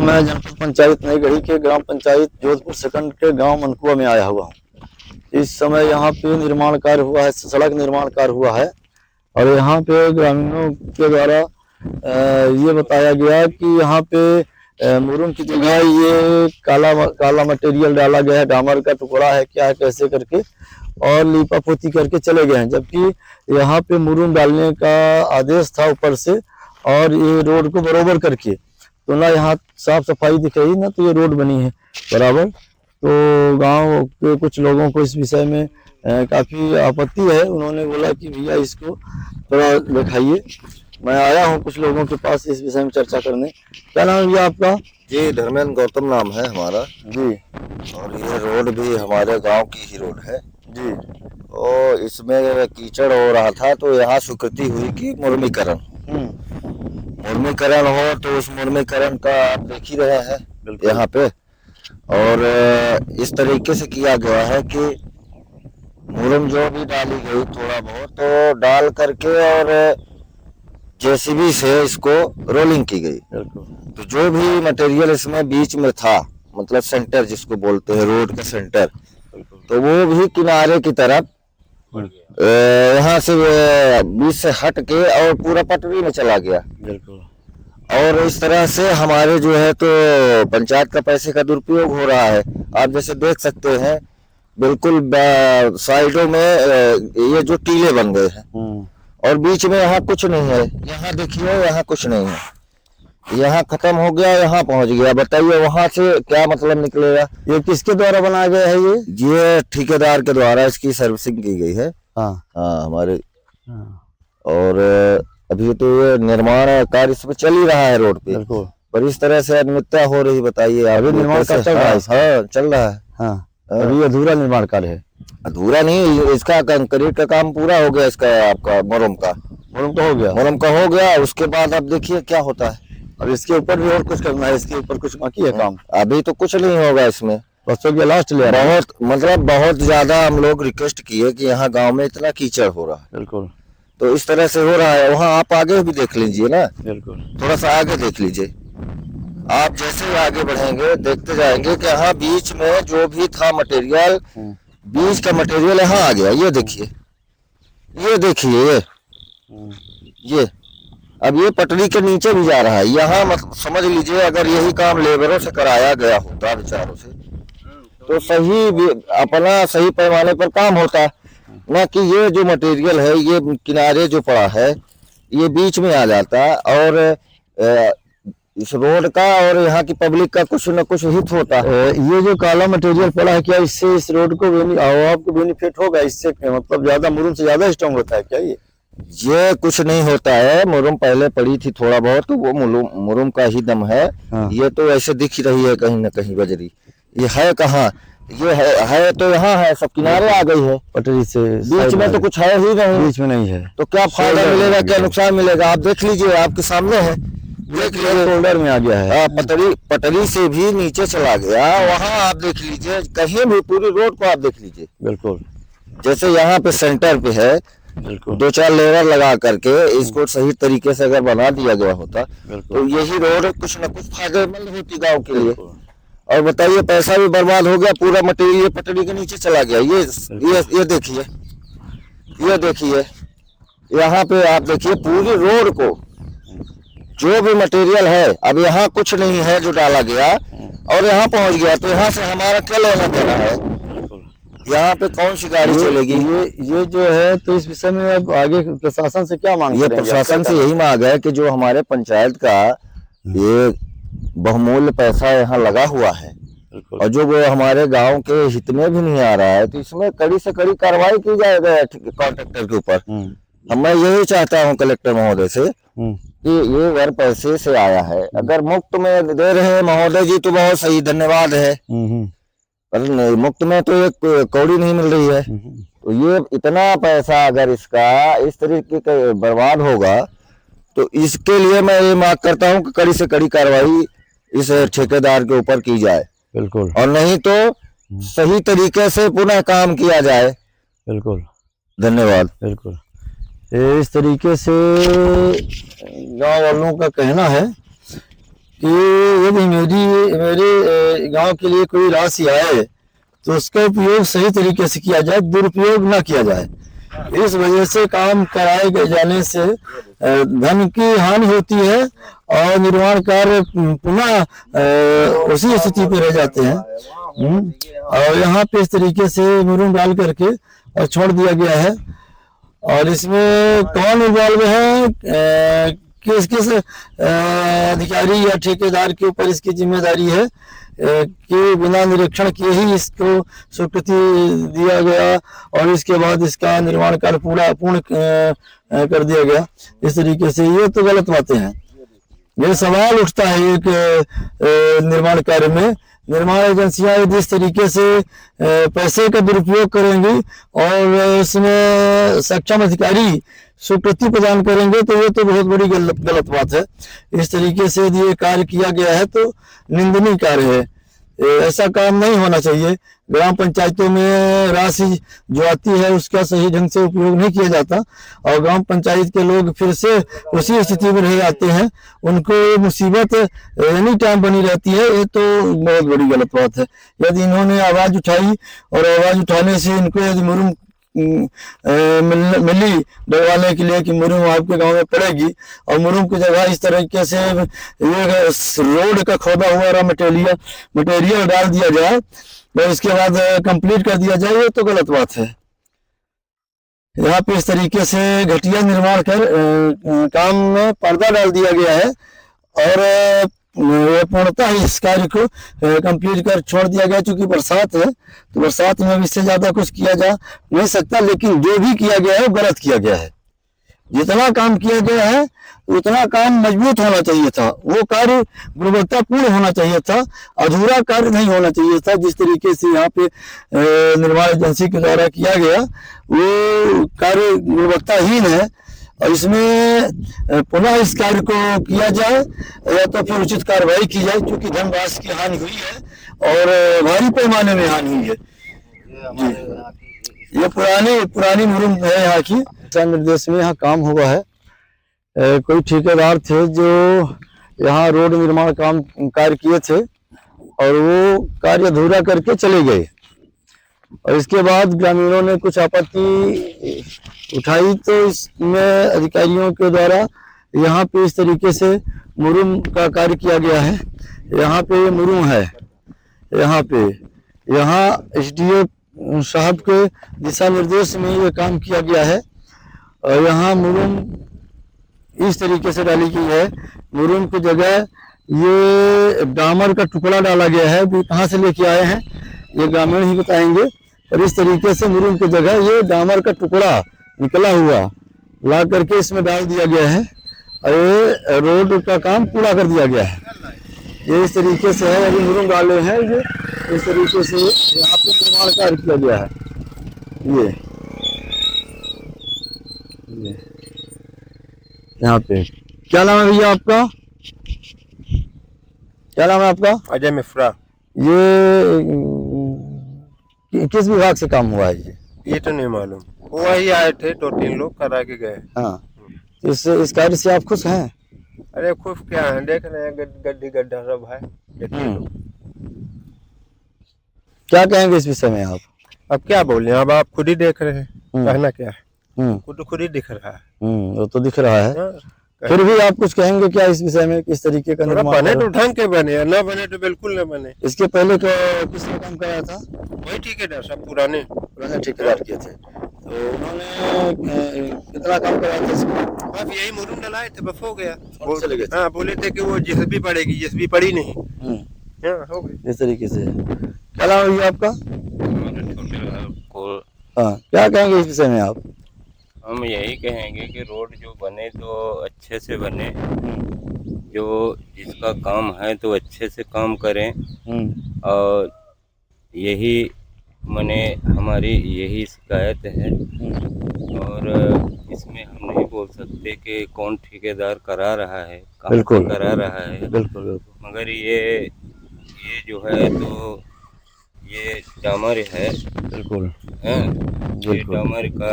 मैं जनपद पंचायत नई गढ़ी के ग्राम पंचायत जोधपुर सेकंड के गांव मनकुआ में आया हुआ हूँ। इस समय यहाँ पे निर्माण कार्य हुआ है, सड़क निर्माण कार्य हुआ है और यहाँ पे ग्रामीणों के द्वारा ये बताया गया कि यहाँ पे मुरुम की जगह ये काला मटेरियल डाला गया है, डामर का टुकड़ा है क्या है कैसे करके और लीपा पोती करके चले गए हैं, जबकि यहाँ पे मुरुम डालने का आदेश था ऊपर से और ये रोड को बराबर करके तो ना यहाँ साफ सफाई दिख रही ना तो ये रोड बनी है बराबर। तो गांव के कुछ लोगों को इस विषय में काफ़ी आपत्ति है। उन्होंने बोला कि भैया इसको थोड़ा दिखाइए। मैं आया हूँ कुछ लोगों के पास इस विषय में चर्चा करने। क्या नाम है भैया आपका? जी धर्मेंद्र गौतम नाम है हमारा जी। और ये रोड भी हमारे गांव की ही रोड है जी। और इसमें कीचड़ हो रहा था तो यहाँ स्वीकृति हुई कि मुर्मीकरण हो, तो उस मुर्मीकरण का आप देख ही रहे हैं यहाँ पे। और इस तरीके से किया गया है कि मुरम जो भी डाली गई थोड़ा बहुत तो डाल करके और जेसीबी से इसको रोलिंग की गई। तो जो भी मटेरियल इसमें बीच में था, मतलब सेंटर जिसको बोलते हैं रोड का सेंटर, तो वो भी किनारे की तरफ यहाँ से बीच से हट के और पूरा पटरी में चला गया। और इस तरह से हमारे जो है तो पंचायत का पैसे का दुरुपयोग हो रहा है। आप जैसे देख सकते हैं बिल्कुल साइडों में ये जो टीले बन गए हैं और बीच में यहाँ कुछ नहीं है। यहाँ देखिए यहाँ कुछ नहीं है, यहाँ खत्म हो गया, यहाँ पहुंच गया। बताइए वहां से क्या मतलब निकलेगा? ये किसके द्वारा बनाया गया है? ये ठेकेदार के द्वारा इसकी सर्विसिंग की गई है। हाँ हमारे और अभी तो ये निर्माण कार्य इसमें चल ही रहा है रोड पे, पर इस तरह से अनियमितता हो रही। बताइए अभी निर्माण कार्य चल रहा है? हाँ चल रहा है। हाँ अभी अधूरा निर्माण कार्य है। अधूरा नहीं, इसका कंक्रीट का काम पूरा हो गया। इसका आपका मुरम का हो गया। उसके बाद अब देखिए क्या होता है। अब इसके ऊपर भी और कुछ करना है, इसके ऊपर कुछ बाकी है काम? अभी तो कुछ नहीं होगा इसमें, बस ये लास्ट ले बहुत ज्यादा हम लोग रिक्वेस्ट किए कि यहाँ गांव में इतना कीचड़ हो रहा है। बिल्कुल। तो इस तरह से हो रहा है। वहाँ आप आगे भी देख लीजिए ना, बिल्कुल थोड़ा सा आगे देख लीजिए। आप जैसे ही आगे बढ़ेंगे देखते जाएंगे कि यहाँ बीच में जो भी था मटेरियल, बीच का मटेरियल यहाँ आ गया। ये देखिए ये अब ये पटरी के नीचे भी जा रहा है। यहाँ मतलब समझ लीजिए अगर यही काम लेबरों से कराया गया होता बेचारों से तो सही पैमाने पर काम होता, ना कि ये जो मटेरियल है ये किनारे जो पड़ा है ये बीच में आ जाता और इस रोड का और यहाँ की पब्लिक का कुछ न कुछ हित होता। ये जो काला मटेरियल पड़ा है क्या इससे इस रोड को आपको बेनिफिट होगा? इससे मतलब ज्यादा मुरुम से ज्यादा स्ट्रॉन्ग होता है क्या? ये कुछ नहीं होता है। मुरुम पहले पड़ी थी थोड़ा बहुत, तो वो मुरुम का ही दम है। हाँ। ये तो ऐसे दिख रही है कहीं न कहीं बजरी। ये है कहाँ? ये है तो यहाँ है, सब किनारे आ गई है पटरी से। बीच में तो कुछ है ही नहीं, बीच में नहीं है तो क्या फायदा मिलेगा, क्या नुकसान मिलेगा? आप देख लीजिए, आपके सामने है, देख लीजिए। शोल्डर में आ गया है। पटरी से भी नीचे चला गया। वहाँ आप देख लीजिए, कहीं भी पूरी रोड को आप देख लीजिए। बिल्कुल। जैसे यहाँ पे सेंटर पे है, 2-4 लेबर लगा करके इसको सही तरीके से अगर बना दिया गया होता तो यही रोड कुछ न कुछ फायदेमंद होती गांव के लिए। और बताइए पैसा भी बर्बाद हो गया, पूरा मटेरियल पटरी के नीचे चला गया। ये देखिए यहाँ पे आप देखिए पूरी रोड को जो भी मटेरियल है, अब यहाँ कुछ नहीं है जो डाला गया और यहाँ पहुंच गया। तो यहाँ से हमारा क्या लेना देना है? यहाँ पे कौन सी गाड़ी चलेगी? ये जो है तो इस विषय में अब आगे प्रशासन से क्या मांग? ये प्रशासन से यही मांग है कि जो हमारे पंचायत का ये बहुमूल्य पैसा यहाँ लगा हुआ है और जो वो हमारे गांव के हित में भी नहीं आ रहा है, तो इसमें कड़ी से कड़ी कार्रवाई की जाएगा कॉन्ट्रैक्टर के ऊपर। मैं यही चाहता हूँ कलेक्टर महोदय से कि ये अगर पैसे से आया है, अगर मुफ्त में दे रहे हैं महोदय जी तो बहुत सही, धन्यवाद है। पर मुफ्त में तो एक कौड़ी नहीं मिल रही है। तो ये इतना पैसा अगर इसका इस तरीके का बर्बाद होगा तो इसके लिए मैं ये मांग करता हूँ कि कड़ी से कड़ी कार्रवाई इस ठेकेदार के ऊपर की जाए। बिल्कुल। और नहीं तो सही तरीके से पुनः काम किया जाए। बिल्कुल। धन्यवाद। बिल्कुल। इस तरीके से गांव वालों का कहना है कि यदि मेरे गांव के लिए कोई राशि आए तो उसका उपयोग सही तरीके से किया जाए, दुरुपयोग ना किया जाए। इस वजह से काम कराए गए जाने से धन की हानि होती है और निर्माण कार्य पुनः उसी स्थिति पे रह जाते हैं। और यहाँ पे इस तरीके से मुरुम डाल करके और छोड़ दिया गया है। और इसमें कौन इन्वॉल्व है, किस किस अधिकारी या ठेकेदार के ऊपर इसकी जिम्मेदारी है कि बिना निरीक्षण किए ही इसको स्वीकृति दिया गया और इसके बाद इसका निर्माण कार्य पूर्ण कर दिया गया, इस तरीके से, ये तो गलत बातें हैं। ये सवाल उठता है एक निर्माण कार्य में, निर्माण एजेंसियां यदि इस तरीके से पैसे का दुरुपयोग करेंगी और इसमें सक्षम अधिकारी स्वीकृति प्रदान करेंगे तो ये तो बहुत बड़ी गलत बात है। इस तरीके से यदि ये कार्य किया गया है तो निंदनीय कार्य है, ऐसा काम नहीं होना चाहिए। ग्राम पंचायतों में राशि जो आती है उसका सही ढंग से उपयोग नहीं किया जाता और ग्राम पंचायत के लोग फिर से उसी स्थिति में रह जाते हैं, उनको मुसीबत एनी टाइम बनी रहती है। ये तो बहुत बड़ी गलत बात है। यदि इन्होंने आवाज उठाई और आवाज उठाने से इनको यदि मुरुम मिली डलवाने के लिए कि मुरुम आपके गांव में पड़ेगी और मुरुम की जगह इस तरीके से ये रोड का खोदा हुआ मटेरियल डाल दिया जाए और इसके बाद कंप्लीट कर दिया जाए, ये तो गलत बात है। यहाँ पे इस तरीके से घटिया निर्माण कर काम में पर्दा डाल दिया गया है और पूर्णतः इस कार्य को कंप्लीट कर छोड़ दिया गया। चूंकि बरसात है तो बरसात में इससे ज्यादा कुछ किया जा नहीं सकता, लेकिन जो भी किया गया है वो गलत किया गया है। जितना काम किया गया है उतना काम मजबूत होना चाहिए था, वो कार्य गुणवत्तापूर्ण होना चाहिए था, अधूरा कार्य नहीं होना चाहिए था। जिस तरीके से यहाँ पे निर्माण एजेंसी के द्वारा किया गया वो कार्य गुणवत्ताहीन है और इसमें पुनः इस कार्य को किया जाए या तो फिर उचित कार्रवाई की जाए, क्योंकि धनराशि की हानि हुई है और भारी पैमाने में हानि हुई है। ये पुरानी मुरुम है यहाँ की। दिशा निर्देश में यहाँ काम हुआ है, कोई ठेकेदार थे जो यहाँ रोड निर्माण कार्य किए थे और वो कार्य अधूरा करके चले गए और इसके बाद ग्रामीणों ने कुछ आपत्ति उठाई तो इसमें अधिकारियों के द्वारा यहाँ पे इस तरीके से मुरुम का कार्य किया गया है। यहाँ पे ये मुरुम है, यहाँ एसडीओ साहब के दिशा निर्देश में ये काम किया गया है और यहाँ मुरुम इस तरीके से डाली गई है। मुरुम की जगह ये डामर का टुकड़ा डाला गया है, वो कहाँ से लेके आए हैं ये ग्रामीण ही बताएंगे। और इस तरीके से मुरुम की जगह ये डामर का टुकड़ा निकला हुआ ला करके इसमें डाल दिया गया है और ये रोड का काम पूरा कर दिया गया है। ये इस तरीके से है, अभी मुरुम डाले हैं, ये इस तरीके से यहाँ पे निर्माण कार्य किया गया है। ये यहाँ पे क्या नाम है भैया आपका? क्या नाम है आपका? अजय मिश्रा। ये किस विभाग से काम हुआ है? ये तो नहीं मालूम, वही आए थे 2-3 लोग करा के गए। हाँ, इस कार्य से आप खुश हैं? अरे खुश क्या है, देख रहे हैं गड्ढी गड्ढा सब है। क्या कहेंगे इस विषय में आप? अब क्या बोले, अब आप खुद ही देख रहे हैं, कहना क्या है, खुद ही दिख रहा है। वो तो दिख रहा है। फिर भी आप कुछ कहेंगे क्या इस विषय में, किस तरीके का निर्माण बने तो ढंग के बने, न बने तो बिल्कुल न बने। इसके पहले किसने काम कराया था? वही ठेकेदार सब पुराने ठेकेदार किए थे। तो उन्होंने कितना काम कराया था इसमें? बस यही मुरुम डलाए थे, बस हो गया। चले गए। हाँ, बोले थे कि वो जेसीबी पड़ेगी, जेसीबी पड़ी नहीं। हो गई इस तरीके से। क्या नाम है आपका? हाँ, क्या कहेंगे इस विषय में आप? हम यही कहेंगे कि रोड जो बने तो अच्छे से बने, जो जिसका काम है तो अच्छे से काम करें और यही हमारी यही शिकायत है। और इसमें हम नहीं बोल सकते कि कौन ठेकेदार करा रहा है, कहाँ करा रहा है। बिल्कुल। मगर ये जो है तो ये डामर है। बिल्कुल। ये डामर का